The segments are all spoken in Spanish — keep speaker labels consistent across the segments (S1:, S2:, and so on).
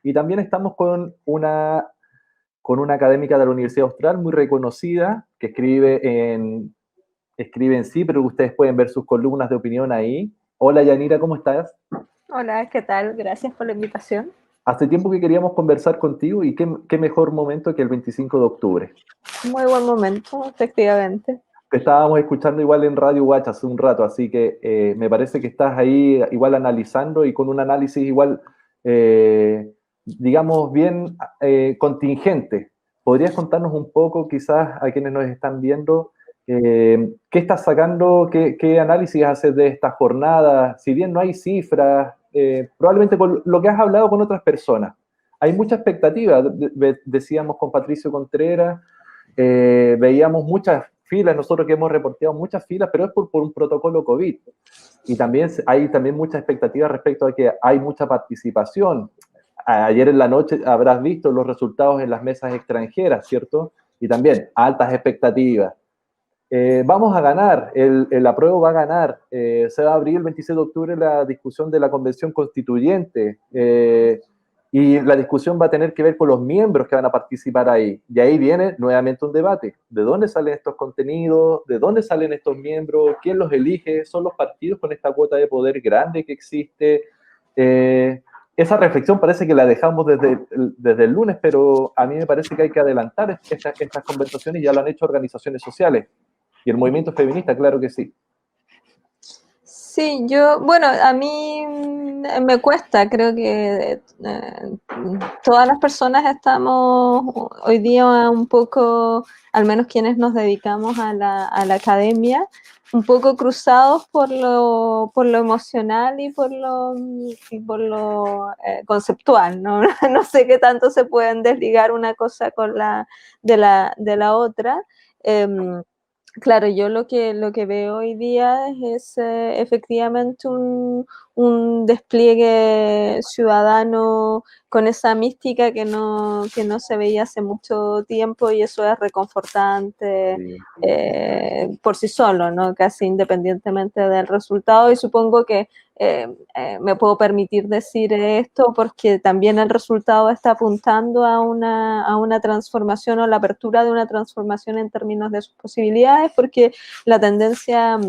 S1: Y también estamos con una académica de la Universidad Austral muy reconocida, que escribe en sí, pero ustedes pueden ver sus columnas de opinión ahí. Hola Yanira, ¿cómo estás?
S2: Hola, ¿qué tal? Gracias por la invitación.
S1: Hace tiempo que queríamos conversar contigo y qué mejor momento que el 25 de octubre.
S2: Muy buen momento, efectivamente.
S1: Te estábamos escuchando igual en Radio Watch hace un rato, así que me parece que estás ahí igual analizando y con un análisis igual, digamos, bien contingente. ¿Podrías contarnos un poco, quizás a quienes nos están viendo, qué estás sacando, qué análisis haces de esta jornada? Si bien no hay cifras, probablemente por lo que has hablado con otras personas, hay mucha expectativa. Decíamos con Patricio Contreras, veíamos muchas filas, nosotros que hemos reporteado muchas filas, pero es por un protocolo COVID. Y también hay también mucha expectativa respecto a que hay mucha participación. Ayer en la noche habrás visto los resultados en las mesas extranjeras, ¿cierto? Y también altas expectativas. Vamos a ganar, el apruebo va a ganar. Se va a abrir el 26 de octubre la discusión de la convención constituyente. Y la discusión va a tener que ver con los miembros que van a participar ahí. Y ahí viene nuevamente un debate. ¿De dónde salen estos contenidos? ¿De dónde salen estos miembros? ¿Quién los elige? ¿Son los partidos con esta cuota de poder grande que existe? Esa reflexión parece que la dejamos desde el lunes, pero a mí me parece que hay que adelantar estas conversaciones, y ya lo han hecho organizaciones sociales. Y el movimiento feminista, claro que sí.
S2: Sí, bueno, a mí me cuesta, creo que todas las personas estamos hoy día un poco, al menos quienes nos dedicamos a la academia, un poco cruzados por lo emocional y por lo conceptual, ¿no? No sé qué tanto se pueden desligar una cosa de la otra. Claro, yo lo que veo hoy día es efectivamente un despliegue ciudadano con esa mística que no se veía hace mucho tiempo, y eso es reconfortante
S1: Sí.
S2: por sí solo, ¿no? Casi independientemente del resultado, y supongo que me puedo permitir decir esto porque también el resultado está apuntando a una transformación, o la apertura de una transformación en términos de sus posibilidades, porque la tendencia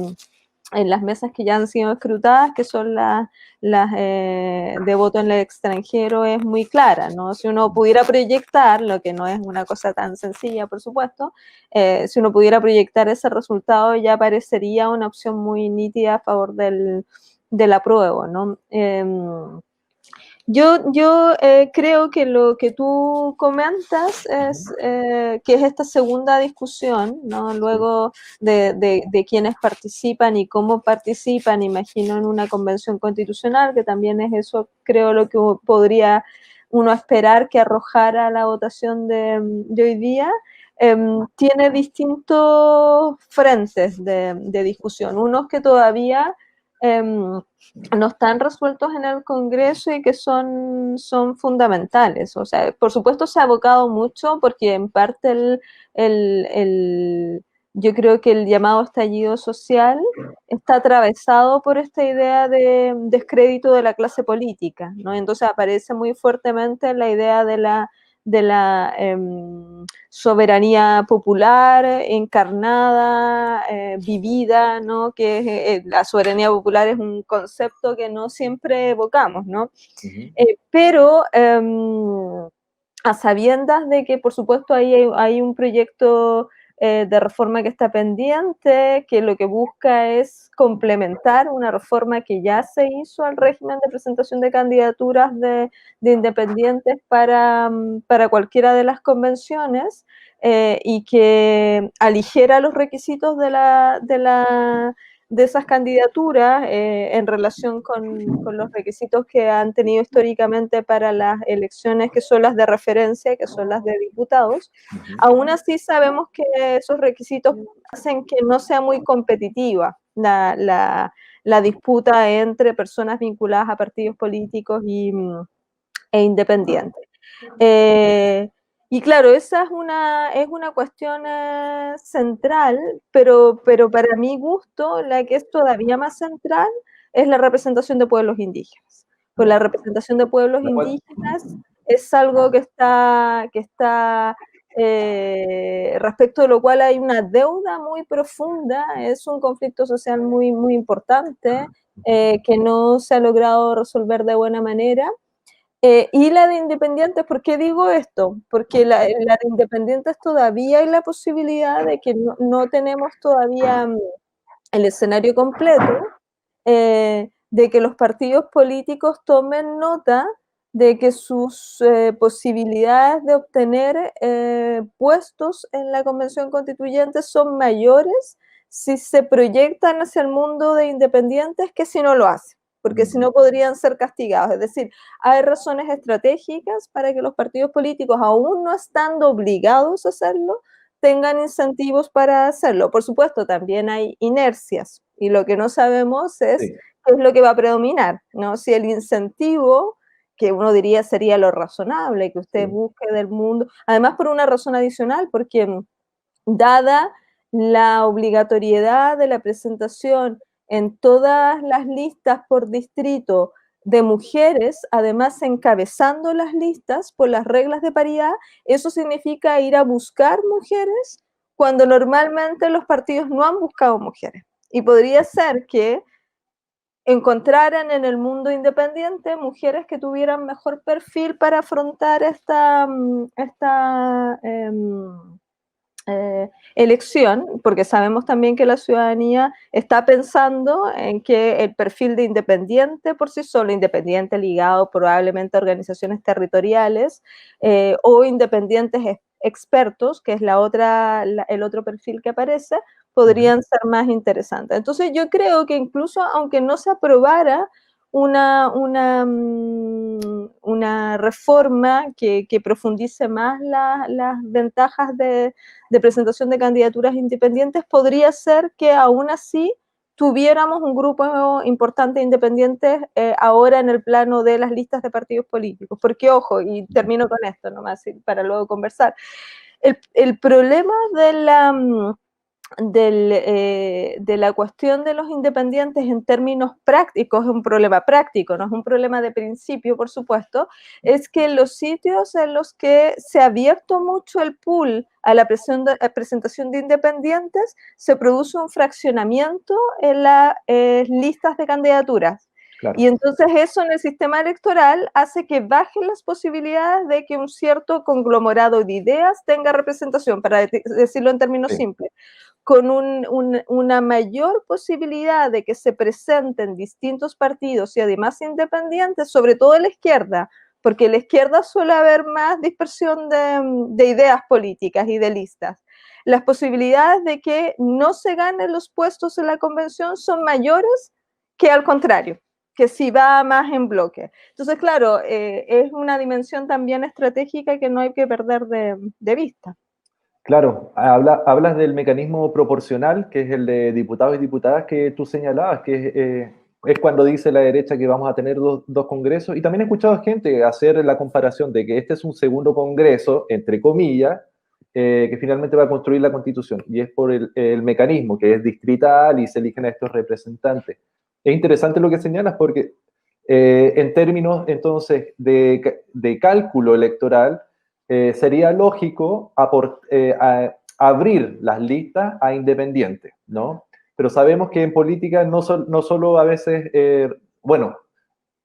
S2: en las mesas que ya han sido escrutadas, que son las de voto en el extranjero, es muy clara, ¿no? Si uno pudiera proyectar, lo que no es una cosa tan sencilla, por supuesto, si uno pudiera proyectar ese resultado, ya parecería una opción muy nítida a favor del apruebo, ¿no? Yo creo que lo que tú comentas es que es esta segunda discusión, ¿no?
S1: Sí.
S2: Luego de quienes participan y cómo participan, imagino, en una convención constitucional, que también es eso, creo, lo que podría uno esperar que arrojara la votación de hoy día. Tiene distintos frentes de discusión, unos que todavía no están resueltos en el Congreso y que son fundamentales. O sea, por supuesto se ha abocado mucho porque en parte yo creo que el llamado estallido social está atravesado por esta idea de descrédito de la clase política, ¿no? Entonces aparece muy fuertemente la idea de la soberanía popular encarnada, vivida, ¿no? Que la soberanía popular es un concepto que no siempre evocamos, ¿no?
S1: Uh-huh.
S2: Pero a sabiendas de que, por supuesto, hay un proyecto de reforma que está pendiente, que lo que busca es complementar una reforma que ya se hizo al régimen de presentación de candidaturas de independientes para cualquiera de las convenciones, y que aligera los requisitos de esas candidaturas en relación con los requisitos que han tenido históricamente para las elecciones, que son las de referencia, que son las de diputados.
S1: Uh-huh.
S2: Aún así sabemos que esos requisitos hacen que no sea muy competitiva la disputa entre personas vinculadas a partidos políticos e independientes. Y claro, esa es una cuestión central, pero para mi gusto, la que es todavía más central es la representación de pueblos indígenas. Pues la
S1: Ya.
S2: representación de pueblos
S1: La cual,
S2: indígenas es algo que está respecto de lo cual hay una deuda muy profunda, es un conflicto social muy, muy importante que no se ha logrado resolver de buena manera. Y la de independientes, ¿por qué digo esto? Porque la de independientes todavía hay la posibilidad de que no tenemos todavía el escenario completo, de que los partidos políticos tomen nota de que sus posibilidades de obtener puestos en la Convención Constituyente son mayores si se proyectan hacia el mundo de independientes que si no lo hacen, porque si no podrían ser castigados. Es decir, hay razones estratégicas para que los partidos políticos, aún no estando obligados a hacerlo, tengan incentivos para hacerlo. Por supuesto, también hay inercias y lo que no sabemos es
S1: Sí.
S2: qué es lo que va a predominar, ¿no? Si el incentivo, que uno diría sería lo razonable, que usted busque del mundo, además por una razón adicional, porque dada la obligatoriedad de la presentación en todas las listas por distrito de mujeres, además encabezando las listas por las reglas de paridad, eso significa ir a buscar mujeres cuando normalmente los partidos no han buscado mujeres. Y podría ser que encontraran en el mundo independiente mujeres que tuvieran mejor perfil para afrontar esta elección, porque sabemos también que la ciudadanía está pensando en que el perfil de independiente por sí solo, independiente ligado probablemente a organizaciones territoriales o independientes expertos, que es el otro perfil que aparece, podrían ser más interesantes. Entonces yo creo que incluso aunque no se aprobara una reforma que profundice más las ventajas de presentación de candidaturas independientes, podría ser que aún así tuviéramos un grupo importante de independientes ahora en el plano de las listas de partidos políticos. Porque, ojo, y termino con esto nomás para luego conversar, el problema de la cuestión de los independientes en términos prácticos, es un problema práctico, no es un problema de principio, por supuesto, es que los sitios en los que se ha abierto mucho el pool a la presentación de independientes, se produce un fraccionamiento en las listas de candidaturas.
S1: Claro.
S2: Y entonces eso en el sistema electoral hace que bajen las posibilidades de que un cierto conglomerado de ideas tenga representación, para decirlo en términos simples, con una mayor posibilidad de que se presenten distintos partidos y además independientes, sobre todo en la izquierda, porque en la izquierda suele haber más dispersión de ideas políticas y de listas. Las posibilidades de que no se ganen los puestos en la convención son mayores que al contrario, que si va más en bloque. Entonces, claro, es una dimensión también estratégica que no hay que perder de vista.
S1: Claro, hablas del mecanismo proporcional, que es el de diputados y diputadas que tú señalabas, que es cuando dice la derecha que vamos a tener dos congresos. Y también he escuchado gente hacer la comparación de que este es un segundo congreso, entre comillas, que finalmente va a construir la constitución. Y es por el mecanismo, que es distrital y se eligen a estos representantes. Es interesante lo que señalas porque en términos entonces de cálculo electoral, sería lógico abrir las listas a independientes, ¿no? Pero sabemos que en política no solo a veces, bueno,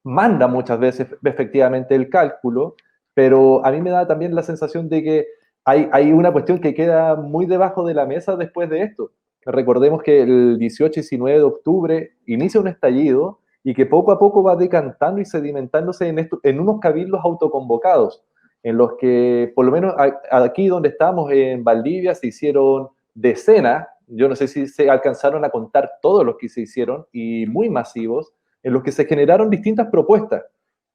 S1: manda muchas veces efectivamente el cálculo, pero a mí me da también la sensación de que hay una cuestión que queda muy debajo de la mesa después de esto. Recordemos que el 18 y 19 de octubre inicia un estallido y que poco a poco va decantando y sedimentándose en unos cabildos autoconvocados, en los que, por lo menos aquí donde estamos, en Valdivia, se hicieron decenas, yo no sé si se alcanzaron a contar todos los que se hicieron, y muy masivos, en los que se generaron distintas propuestas,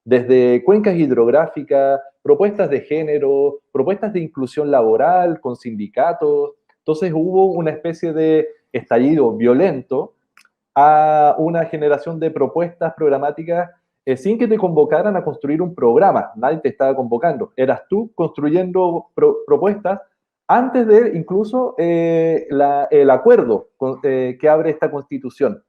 S1: desde cuencas hidrográficas, propuestas de género, propuestas de inclusión laboral con sindicatos. Entonces hubo una especie de estallido violento a una generación de propuestas programáticas sin que te convocaran a construir un programa. Nadie te estaba convocando. Eras tú construyendo propuestas antes de incluso el acuerdo que abre esta constitución.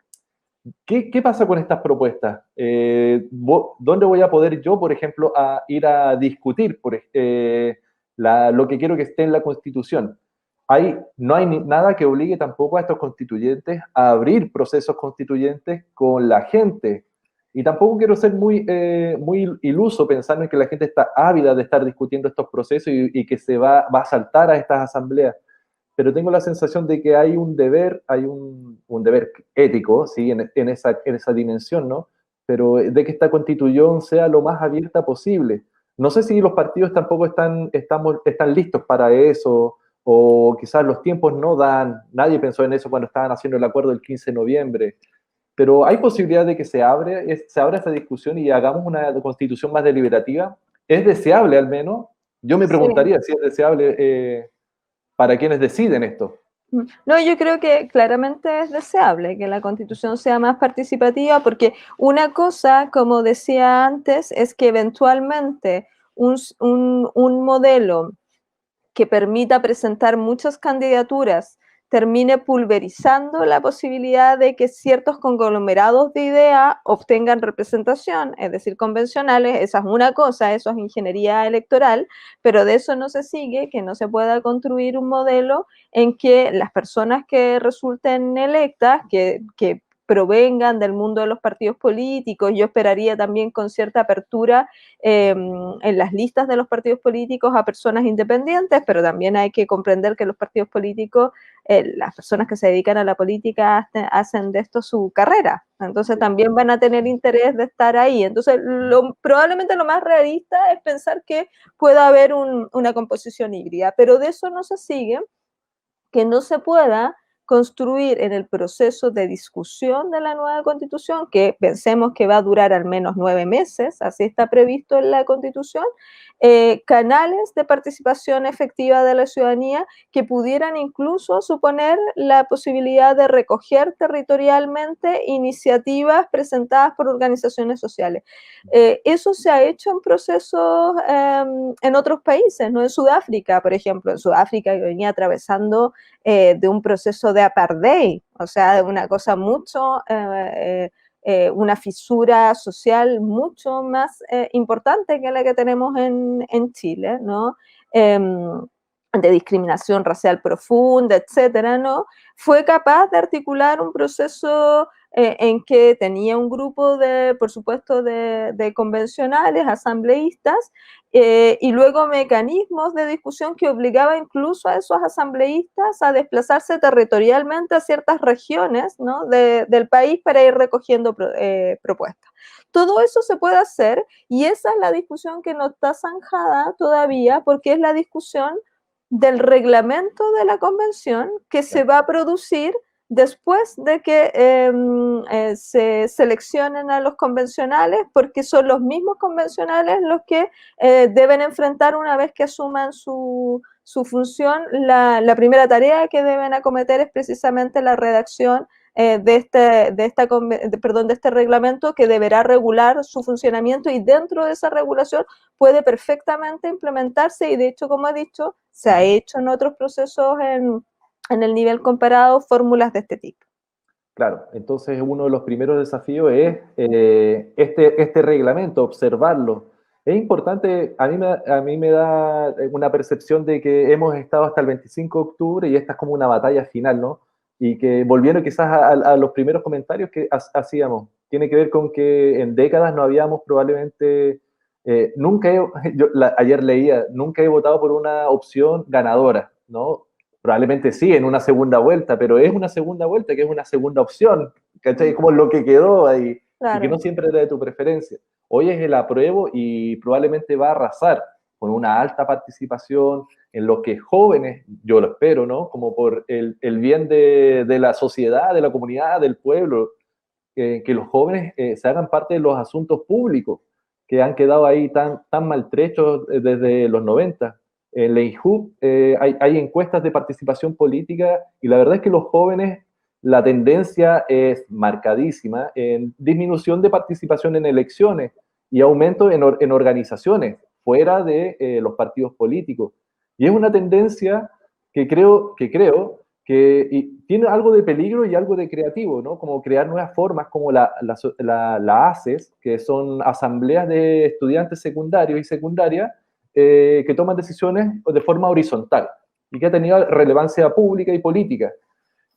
S1: ¿Qué pasa con estas propuestas? ¿Dónde voy a poder yo, por ejemplo, a ir a discutir lo que quiero que esté en la Constitución? No hay nada que obligue tampoco a estos constituyentes a abrir procesos constituyentes con la gente. Y tampoco quiero ser muy iluso pensando en que la gente está ávida de estar discutiendo estos procesos y que se va a saltar a estas asambleas, pero tengo la sensación de que hay un deber, un deber ético, ¿sí? En esa dimensión, ¿no? Pero de que esta constitución sea lo más abierta posible. No sé si los partidos tampoco están listos para eso, o quizás los tiempos no dan, nadie pensó en eso cuando estaban haciendo el acuerdo el 15 de noviembre, pero hay posibilidad de que se abra esta discusión y hagamos una constitución más deliberativa. ¿Es deseable al menos? Yo me
S2: Sí.
S1: preguntaría si es deseable para quienes deciden esto.
S2: No, yo creo que claramente es deseable que la Constitución sea más participativa, porque una cosa, como decía antes, es que eventualmente un modelo que permita presentar muchas candidaturas termine pulverizando la posibilidad de que ciertos conglomerados de ideas obtengan representación, es decir, convencionales. Esa es una cosa, eso es ingeniería electoral, pero de eso no se sigue que no se pueda construir un modelo en que las personas que resulten electas, que provengan del mundo de los partidos políticos, yo esperaría también con cierta apertura en las listas de los partidos políticos a personas independientes, pero también hay que comprender que los partidos políticos, las personas que se dedican a la política hacen de esto su carrera, entonces también van a tener interés de estar ahí. Entonces probablemente lo más realista es pensar que pueda haber una composición híbrida, pero de eso no se sigue que no se pueda construir en el proceso de discusión de la nueva constitución, que pensemos que va a durar al menos 9 meses, así está previsto en la constitución, canales de participación efectiva de la ciudadanía que pudieran incluso suponer la posibilidad de recoger territorialmente iniciativas presentadas por organizaciones sociales. Eso se ha hecho en procesos en otros países, ¿no? En Sudáfrica, por ejemplo, en Sudáfrica que venía atravesando de un proceso de apartheid, o sea, de una cosa mucho, una fisura social mucho más importante que la que tenemos en Chile, ¿no? De discriminación racial profunda, etcétera, ¿no? Fue capaz de articular un proceso en que tenía un grupo de, por supuesto, de convencionales, asambleístas, y luego mecanismos de discusión que obligaba incluso a esos asambleístas a desplazarse territorialmente a ciertas regiones, ¿no? del país para ir recogiendo propuestas. Todo eso se puede hacer y esa es la discusión que no está zanjada todavía porque es la discusión del reglamento de la convención que se va a producir después de que se seleccionen a los convencionales, porque son los mismos convencionales los que deben enfrentar una vez que asuman su función. La primera tarea que deben acometer es precisamente la redacción de este reglamento que deberá regular su funcionamiento y dentro de esa regulación puede perfectamente implementarse y de hecho, como he dicho, se ha hecho en otros procesos en el nivel comparado fórmulas de este tipo.
S1: Claro, entonces uno de los primeros desafíos es este reglamento, observarlo. Es importante, a mí me da una percepción de que hemos estado hasta el 25 de octubre y esta es como una batalla final, ¿no? Y que volviendo quizás a los primeros comentarios que hacíamos, tiene que ver con que en décadas no habíamos probablemente, ayer leía, nunca he votado por una opción ganadora, ¿no? Probablemente sí, en una segunda vuelta, pero es una segunda vuelta, que es una segunda opción, ¿cachai? Es como lo que quedó ahí,
S2: Claro.
S1: Y que no siempre era de tu preferencia. Hoy es el apruebo y probablemente va a arrasar con una alta participación en los que jóvenes, yo lo espero, ¿no? Como por el bien de la sociedad, de la comunidad, del pueblo, que los jóvenes se hagan parte de los asuntos públicos que han quedado ahí tan maltrechos desde los 90. En la INJUB hay encuestas de participación política y la verdad es que los jóvenes, la tendencia es marcadísima en disminución de participación en elecciones y aumento en organizaciones fuera de los partidos políticos. Y es una tendencia que creo y tiene algo de peligro y algo de creativo, ¿no? Como crear nuevas formas como la ACES, que son asambleas de estudiantes secundarios y secundarias que toman decisiones de forma horizontal y que ha tenido relevancia pública y política.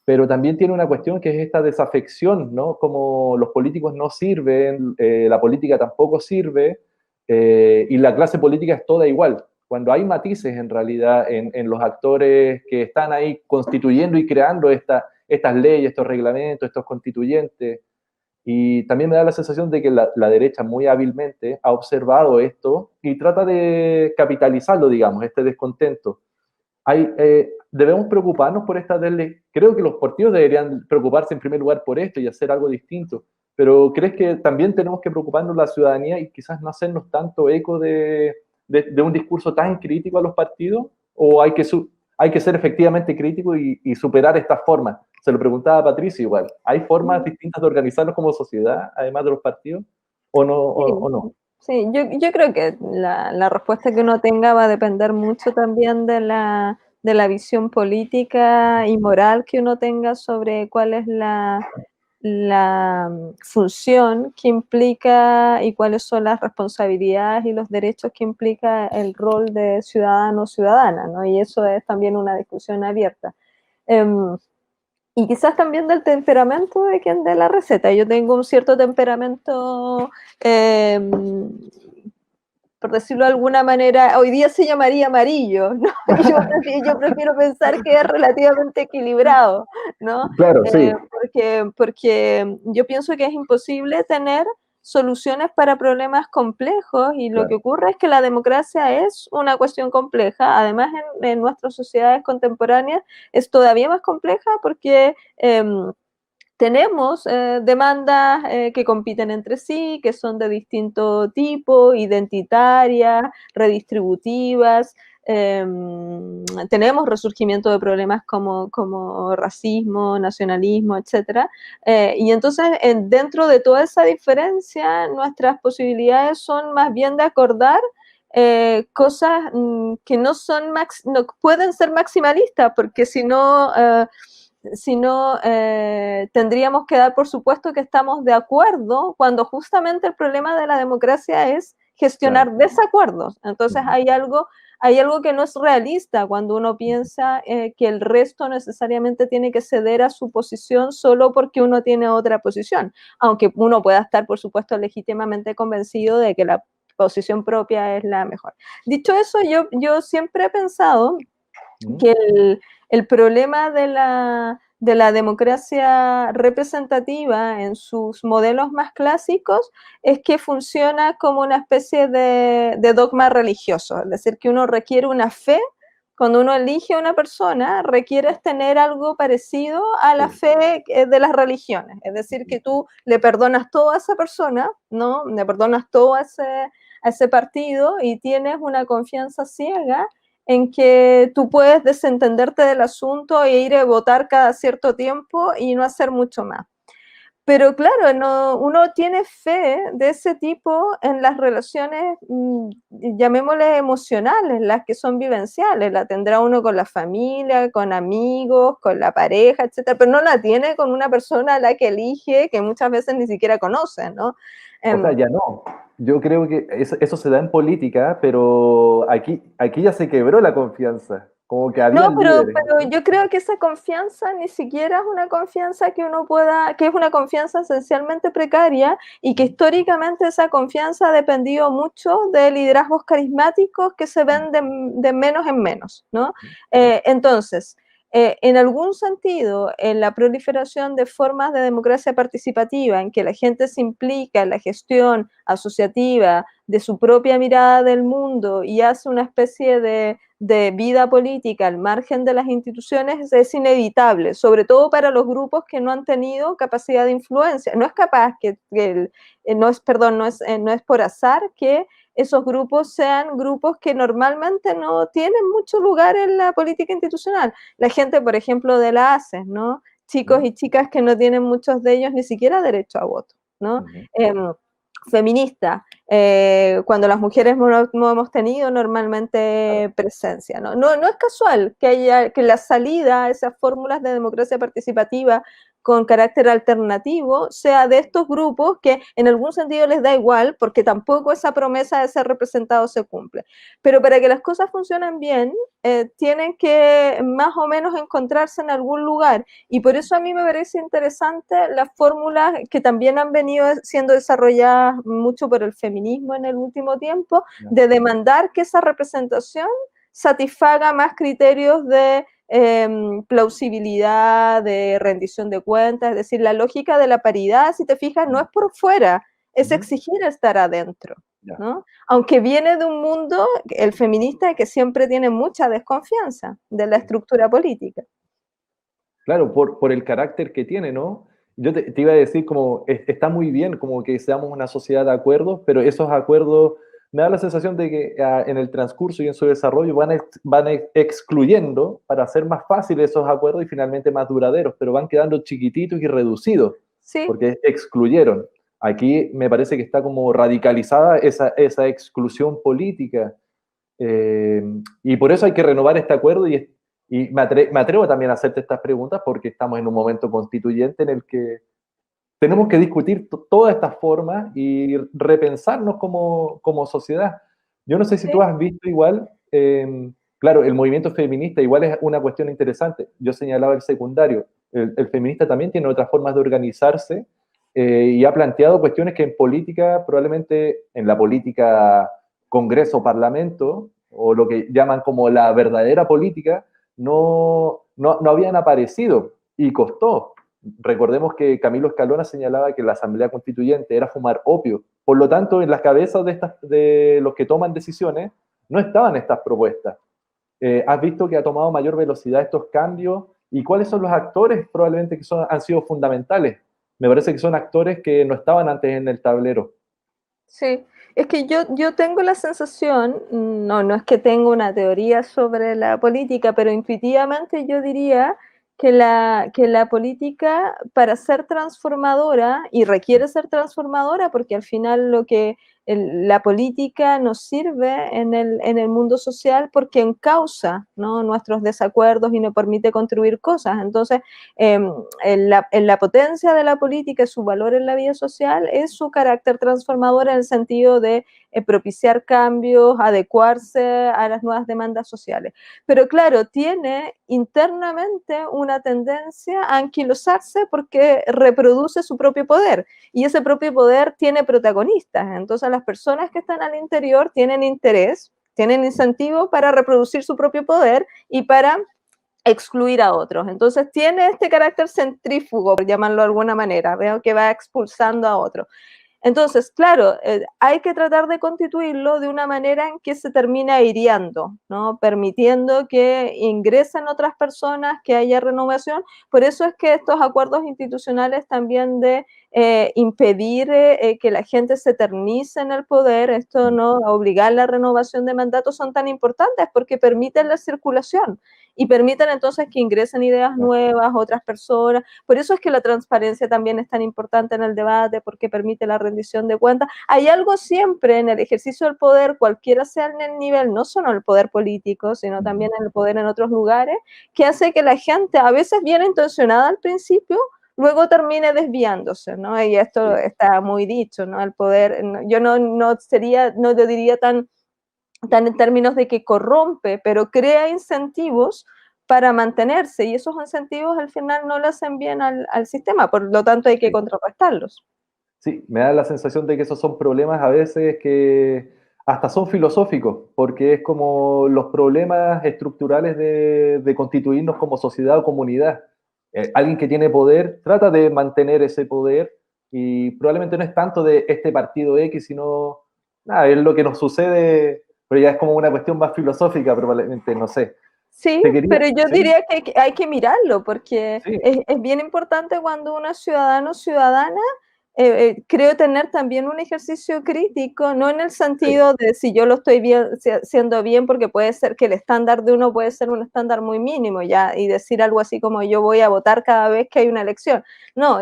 S1: Pero también tiene una cuestión que es esta desafección, ¿no? Como los políticos no sirven, la política tampoco sirve, y la clase política es toda igual. Cuando hay matices en realidad en los actores que están ahí constituyendo y creando estas leyes, estos reglamentos, estos constituyentes, y también me da la sensación de que la derecha muy hábilmente ha observado esto y trata de capitalizarlo, digamos, este descontento. Debemos preocuparnos por esta ley. Creo que los partidos deberían preocuparse en primer lugar por esto y hacer algo distinto. Pero ¿crees que también tenemos que preocuparnos la ciudadanía y quizás no hacernos tanto eco de un discurso tan crítico a los partidos? ¿O hay que ser efectivamente crítico y superar estas formas? Se lo preguntaba a Patricio igual. ¿Hay formas distintas de organizarnos como sociedad, además de los partidos? ¿O no? O no?
S2: Sí, yo creo que la respuesta que uno tenga va a depender mucho también de la visión política y moral que uno tenga sobre cuál es la función que implica y cuáles son las responsabilidades y los derechos que implica el rol de ciudadano o ciudadana, ¿no? Y eso es también una discusión abierta. Y quizás también del temperamento de quien dé la receta. Yo tengo un cierto temperamento, por decirlo de alguna manera, hoy día se llamaría amarillo, ¿no? Yo prefiero pensar que es relativamente equilibrado, ¿no?
S1: Claro, sí.
S2: Porque yo pienso que es imposible tener soluciones para problemas complejos y lo que
S1: Claro.
S2: ocurre es que la democracia es una cuestión compleja, además en nuestras sociedades contemporáneas es todavía más compleja porque tenemos demandas que compiten entre sí, que son de distinto tipo, identitarias, redistributivas. Tenemos resurgimiento de problemas como racismo, nacionalismo, etc. Y entonces, dentro de toda esa diferencia, nuestras posibilidades son más bien de acordar cosas que no pueden ser maximalistas, porque si no, tendríamos que dar por supuesto que estamos de acuerdo cuando justamente el problema de la democracia es gestionar
S1: Claro.
S2: desacuerdos. Entonces hay algo que no es realista cuando uno piensa que el resto necesariamente tiene que ceder a su posición solo porque uno tiene otra posición, aunque uno pueda estar, por supuesto, legítimamente convencido de que la posición propia es la mejor. Dicho eso, yo siempre he pensado que el problema de la democracia representativa en sus modelos más clásicos es que funciona como una especie de dogma religioso, es decir, que uno requiere una fe. Cuando uno elige a una persona, requieres tener algo parecido a la fe de las religiones. Es decir, que tú le perdonas todo a esa persona, ¿no? Le perdonas todo a ese partido y tienes una confianza ciega en que tú puedes desentenderte del asunto e ir a votar cada cierto tiempo y no hacer mucho más. Pero claro, uno tiene fe de ese tipo en las relaciones, llamémosle emocionales, las que son vivenciales. La tendrá uno con la familia, con amigos, con la pareja, etcétera, pero no la tiene con una persona a la que elige, que muchas veces ni siquiera conoce, ¿no?
S1: O sea, ya no. Yo creo que eso se da en política, pero aquí ya se quebró la confianza. Como que había
S2: No,
S1: líderes,
S2: pero
S1: ¿no?
S2: yo creo que esa confianza ni siquiera es una confianza que uno pueda, que es una confianza esencialmente precaria y que históricamente esa confianza ha dependido mucho de liderazgos carismáticos que se ven de menos en menos, ¿no? Entonces, en algún sentido, en la proliferación de formas de democracia participativa, en que la gente se implica en la gestión asociativa de su propia mirada del mundo y hace una especie de vida política al margen de las instituciones, es inevitable, sobre todo para los grupos que no han tenido capacidad de influencia. No es capaz no es por azar que esos grupos sean grupos que normalmente no tienen mucho lugar en la política institucional. La gente, por ejemplo, de la ACES, ¿no? Chicos y chicas que no tienen muchos de ellos ni siquiera derecho a voto, ¿no? feminista, cuando las mujeres no hemos tenido normalmente presencia. No es casual que la salida a esas fórmulas de democracia participativa con carácter alternativo sea de estos grupos que en algún sentido les da igual, porque tampoco esa promesa de ser representado se cumple. Pero para que las cosas funcionen bien, tienen que más o menos encontrarse en algún lugar. Y por eso a mí me parece interesante las fórmulas que también han venido siendo desarrolladas mucho por el feminismo en el último tiempo, de demandar que esa representación satisfaga más criterios de plausibilidad, de rendición de cuentas, es decir, la lógica de la paridad, si te fijas, no es por fuera, es exigir estar adentro, ¿no? Aunque viene de un mundo, el feminista, que siempre tiene mucha desconfianza de la estructura política.
S1: Claro, por el carácter que tiene, ¿no? Yo te iba a decir como, está muy bien como que seamos una sociedad de acuerdos, pero esos acuerdos me da la sensación de que en el transcurso y en su desarrollo van excluyendo para hacer más fáciles esos acuerdos y finalmente más duraderos, pero van quedando chiquititos y reducidos,
S2: sí,
S1: porque excluyeron. Aquí me parece que está como radicalizada esa exclusión política, y por eso hay que renovar este acuerdo y me atrevo también a hacerte estas preguntas porque estamos en un momento constituyente en el que tenemos que discutir todas estas formas y repensarnos como sociedad. Yo no sé si
S2: sí.
S1: tú has visto igual, claro, el movimiento feminista igual es una cuestión interesante. Yo señalaba el secundario. El feminista también tiene otras formas de organizarse, y ha planteado cuestiones que en política, probablemente en la política Congreso, Parlamento, o lo que llaman como la verdadera política, no habían aparecido y costó. Recordemos que Camilo Escalona señalaba que la Asamblea Constituyente era fumar opio. Por lo tanto, en las cabezas de los que toman decisiones no estaban estas propuestas. ¿Has visto que ha tomado mayor velocidad estos cambios? ¿Y cuáles son los actores probablemente que han sido fundamentales? Me parece que son actores que no estaban antes en el tablero.
S2: Sí, es que yo tengo la sensación, no es que tenga una teoría sobre la política, pero intuitivamente yo diría que la política para ser transformadora, y requiere ser transformadora porque al final la política nos sirve en el mundo social porque encausa, ¿no?, nuestros desacuerdos y nos permite construir cosas. Entonces, en la potencia de la política y su valor en la vida social es su carácter transformador en el sentido de propiciar cambios, adecuarse a las nuevas demandas sociales. Pero claro, tiene internamente una tendencia a anquilosarse porque reproduce su propio poder y ese propio poder tiene protagonistas. Entonces las personas que están al interior tienen interés, tienen incentivo para reproducir su propio poder y para excluir a otros. Entonces tiene este carácter centrífugo, por llamarlo de alguna manera, veo que va expulsando a otros. Entonces, claro, hay que tratar de constituirlo de una manera en que se termine aireando, ¿no?, permitiendo que ingresen otras personas, que haya renovación. Por eso es que estos acuerdos institucionales también de impedir que la gente se eternice en el poder, esto no, obligar la renovación de mandatos, son tan importantes porque permiten la circulación y permiten entonces que ingresen ideas nuevas, otras personas. Por eso es que la transparencia también es tan importante en el debate, porque permite la rendición de cuentas. Hay algo siempre en el ejercicio del poder, cualquiera sea el nivel, no solo en el poder político, sino también en el poder en otros lugares, que hace que la gente, a veces bien intencionada al principio, luego termine desviándose, ¿no? Y esto está muy dicho, ¿no? El poder, yo no lo diría tan en términos de que corrompe, pero crea incentivos para mantenerse, y esos incentivos al final no le hacen bien al sistema, por lo tanto hay que contrarrestarlos.
S1: Sí, me da la sensación de que esos son problemas a veces que hasta son filosóficos, porque es como los problemas estructurales de constituirnos como sociedad o comunidad. Alguien que tiene poder trata de mantener ese poder y probablemente no es tanto de este partido X, sino nada, es lo que nos sucede, pero ya es como una cuestión más filosófica, probablemente, no sé.
S2: Sí,
S1: Te quería,
S2: pero yo
S1: sí,
S2: diría que hay que mirarlo, porque
S1: sí,
S2: es bien importante cuando uno es ciudadano o ciudadana creo tener también un ejercicio crítico, no en el sentido de si yo lo estoy haciendo bien, porque puede ser que el estándar de uno puede ser un estándar muy mínimo ya, y decir algo así como yo voy a votar cada vez que hay una elección. No,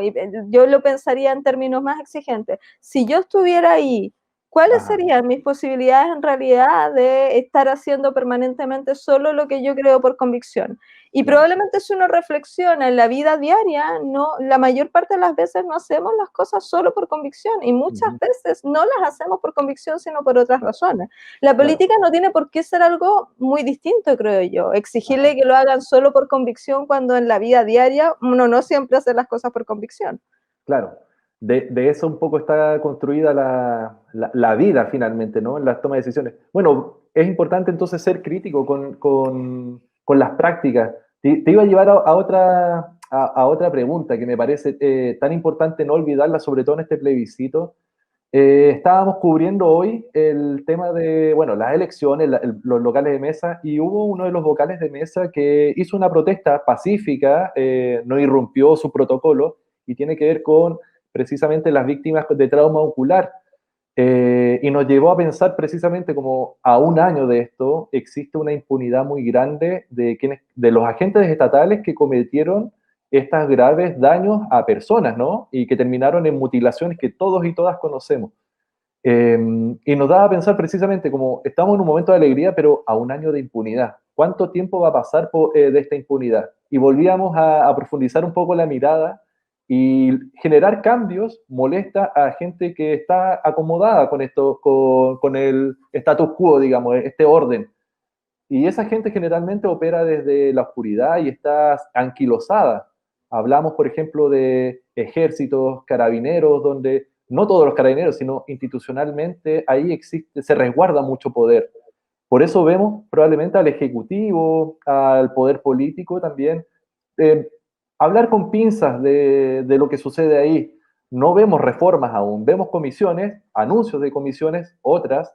S2: yo lo pensaría en términos más exigentes. Si yo estuviera ahí, ¿cuáles
S1: Ajá.
S2: serían mis posibilidades en realidad de estar haciendo permanentemente solo lo que yo creo por convicción? Y
S1: Claro.
S2: probablemente si uno reflexiona en la vida diaria, no, la mayor parte de las veces no hacemos las cosas solo por convicción y muchas
S1: Ujú.
S2: veces no las hacemos por convicción, sino por otras razones. La
S1: Claro.
S2: política no tiene por qué ser algo muy distinto, creo yo.
S1: Ajá.
S2: Exigirle que lo hagan solo por convicción cuando en la vida diaria uno no siempre hace las cosas por convicción.
S1: Claro, de eso un poco está construida la vida finalmente, ¿no? En las tomas de decisiones. Bueno, es importante entonces ser crítico con las prácticas. Te iba a llevar a otra pregunta que me parece tan importante no olvidarla, sobre todo en este plebiscito. Estábamos cubriendo hoy el tema de, bueno, las elecciones, los locales de mesa, y hubo uno de los vocales de mesa que hizo una protesta pacífica, no irrumpió su protocolo, y tiene que ver con precisamente las víctimas de trauma ocular. Y nos llevó a pensar precisamente como a un año de esto, existe una impunidad muy grande de los agentes estatales que cometieron estos graves daños a personas, ¿no? Y que terminaron en mutilaciones que todos y todas conocemos. Eh, y nos daba a pensar precisamente como estamos en un momento de alegría, pero a un año de impunidad. ¿Cuánto tiempo va a pasar de esta impunidad? Y volvíamos a profundizar un poco la mirada y generar cambios molesta a gente que está acomodada con esto, con el status quo, digamos, este orden. Y esa gente generalmente opera desde la oscuridad y está anquilosada. Hablamos, por ejemplo, de ejércitos, carabineros, donde no todos los carabineros, sino institucionalmente, ahí existe, se resguarda mucho poder. Por eso vemos probablemente al Ejecutivo, al poder político también, eh, hablar con pinzas de lo que sucede ahí. No vemos reformas aún, vemos comisiones, anuncios de comisiones, otras,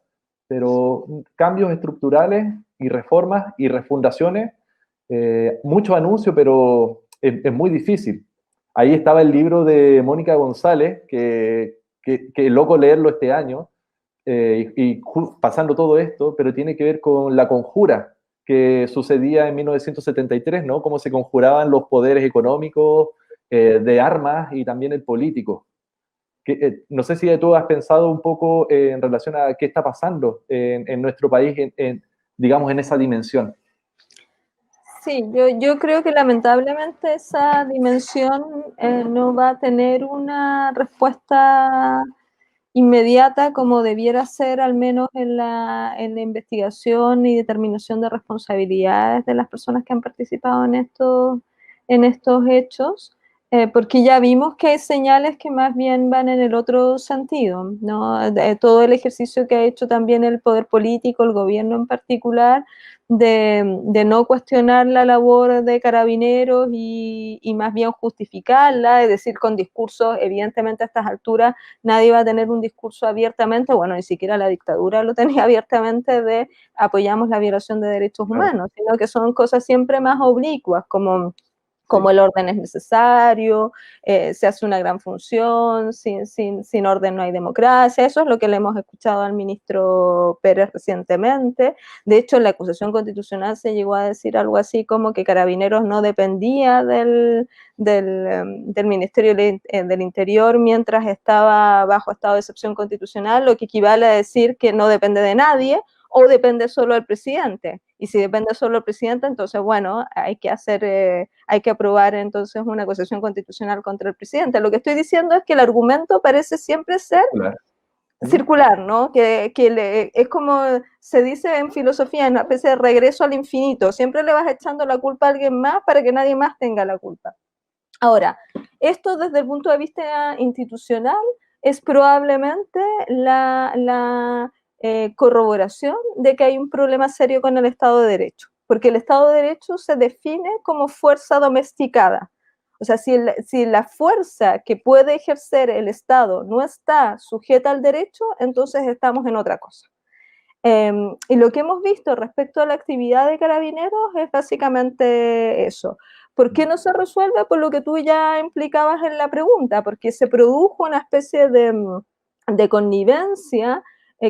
S1: pero cambios estructurales y reformas y refundaciones, mucho anuncio, pero es muy difícil. Ahí estaba el libro de Mónica González, que loco leerlo este año, pasando todo esto, pero tiene que ver con la conjura que sucedía en 1973, ¿no? Cómo se conjuraban los poderes económicos, de armas y también el político. No sé si tú has pensado un poco en relación a qué está pasando en nuestro país, digamos, en esa dimensión.
S2: Sí, yo creo que lamentablemente esa dimensión no va a tener una respuesta inmediata como debiera ser, al menos en la investigación y determinación de responsabilidades de las personas que han participado en estos hechos, porque ya vimos que hay señales que más bien van en el otro sentido, ¿no? Todo el ejercicio que ha hecho también el poder político, el gobierno en particular, de no cuestionar la labor de carabineros y más bien justificarla, es decir, con discursos, evidentemente a estas alturas nadie va a tener un discurso abiertamente, bueno, ni siquiera la dictadura lo tenía abiertamente de apoyamos la violación de derechos
S1: Claro,
S2: humanos, sino que son cosas siempre más oblicuas, como
S1: sí,
S2: el orden es necesario, se hace una gran función, sin orden no hay democracia, eso es lo que le hemos escuchado al ministro Pérez recientemente. De hecho, en la acusación constitucional se llegó a decir algo así como que Carabineros no dependía del Ministerio del Interior mientras estaba bajo estado de excepción constitucional, lo que equivale a decir que no depende de nadie o depende solo del presidente. Y si depende solo del presidente, entonces, bueno, hay que aprobar entonces una acusación constitucional contra el presidente. Lo que estoy diciendo es que el argumento parece siempre ser
S1: claro.
S2: circular, ¿no? Es como se dice en filosofía, una especie de regreso al infinito. Siempre le vas echando la culpa a alguien más para que nadie más tenga la culpa. Ahora, esto desde el punto de vista institucional es probablemente la corroboración de que hay un problema serio con el Estado de Derecho, porque el Estado de Derecho se define como fuerza domesticada. O sea, si la fuerza que puede ejercer el Estado no está sujeta al derecho, entonces estamos en otra cosa. Y lo que hemos visto respecto a la actividad de carabineros es básicamente eso. ¿Por qué no se resuelve? Por lo que tú ya implicabas en la pregunta, porque se produjo una especie de connivencia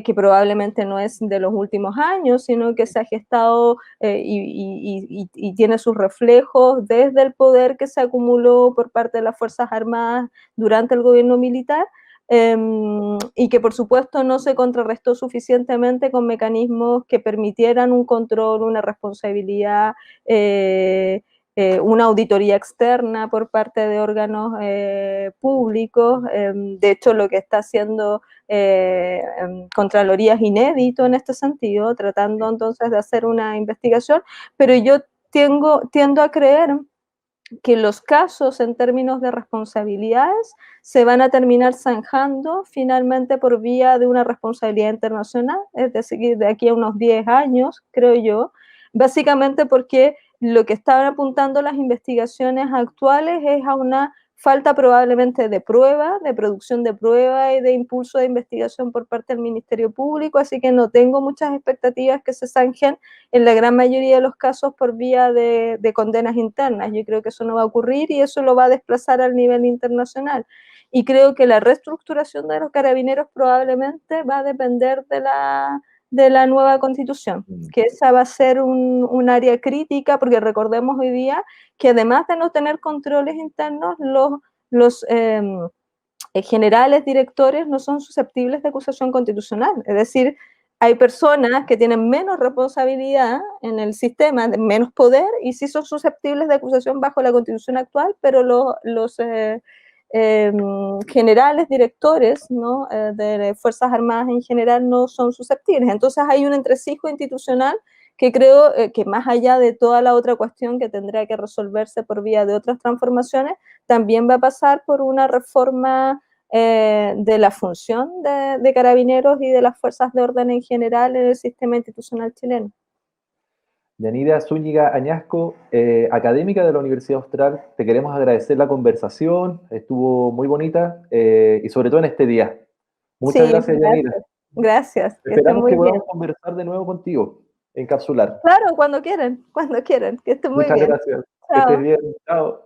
S2: que probablemente no es de los últimos años, sino que se ha gestado y tiene sus reflejos desde el poder que se acumuló por parte de las Fuerzas Armadas durante el gobierno militar, y que por supuesto no se contrarrestó suficientemente con mecanismos que permitieran un control, una responsabilidad, una auditoría externa por parte de órganos públicos. De hecho, lo que está haciendo Contraloría es inédito en este sentido, tratando entonces de hacer una investigación, pero yo tiendo a creer que los casos en términos de responsabilidades se van a terminar zanjando finalmente por vía de una responsabilidad internacional, es decir, de aquí a unos 10 años, creo yo, básicamente porque lo que estaban apuntando las investigaciones actuales es a una falta probablemente de prueba, de producción de prueba y de impulso de investigación por parte del Ministerio Público, así que no tengo muchas expectativas que se zanjen en la gran mayoría de los casos por vía de condenas internas. Yo creo que eso no va a ocurrir y eso lo va a desplazar al nivel internacional. Y creo que la reestructuración de los carabineros probablemente va a depender de la nueva constitución, que esa va a ser un área crítica, porque recordemos hoy día que además de no tener controles internos, los generales directores no son susceptibles de acusación constitucional. Es decir, hay personas que tienen menos responsabilidad en el sistema, menos poder, y sí son susceptibles de acusación bajo la constitución actual, pero los generales directores, ¿no? De Fuerzas Armadas en general no son susceptibles. Entonces hay un entresijo institucional que creo que más allá de toda la otra cuestión que tendrá que resolverse por vía de otras transformaciones, también va a pasar por una reforma de la función de carabineros y de las fuerzas de orden en general en el sistema institucional chileno.
S1: Yanira Zúñiga Añasco, académica de la Universidad Austral, te queremos agradecer la conversación, estuvo muy bonita y sobre todo en este día. Muchas
S2: Sí,
S1: gracias, Yanira.
S2: gracias. Gracias, que estén
S1: Esperamos
S2: muy
S1: que
S2: bien.
S1: podamos conversar de nuevo contigo, encapsular.
S2: Claro, cuando quieran, que estén muy
S1: Muchas
S2: bien.
S1: gracias. Que estés
S2: Chao.
S1: bien. Chao.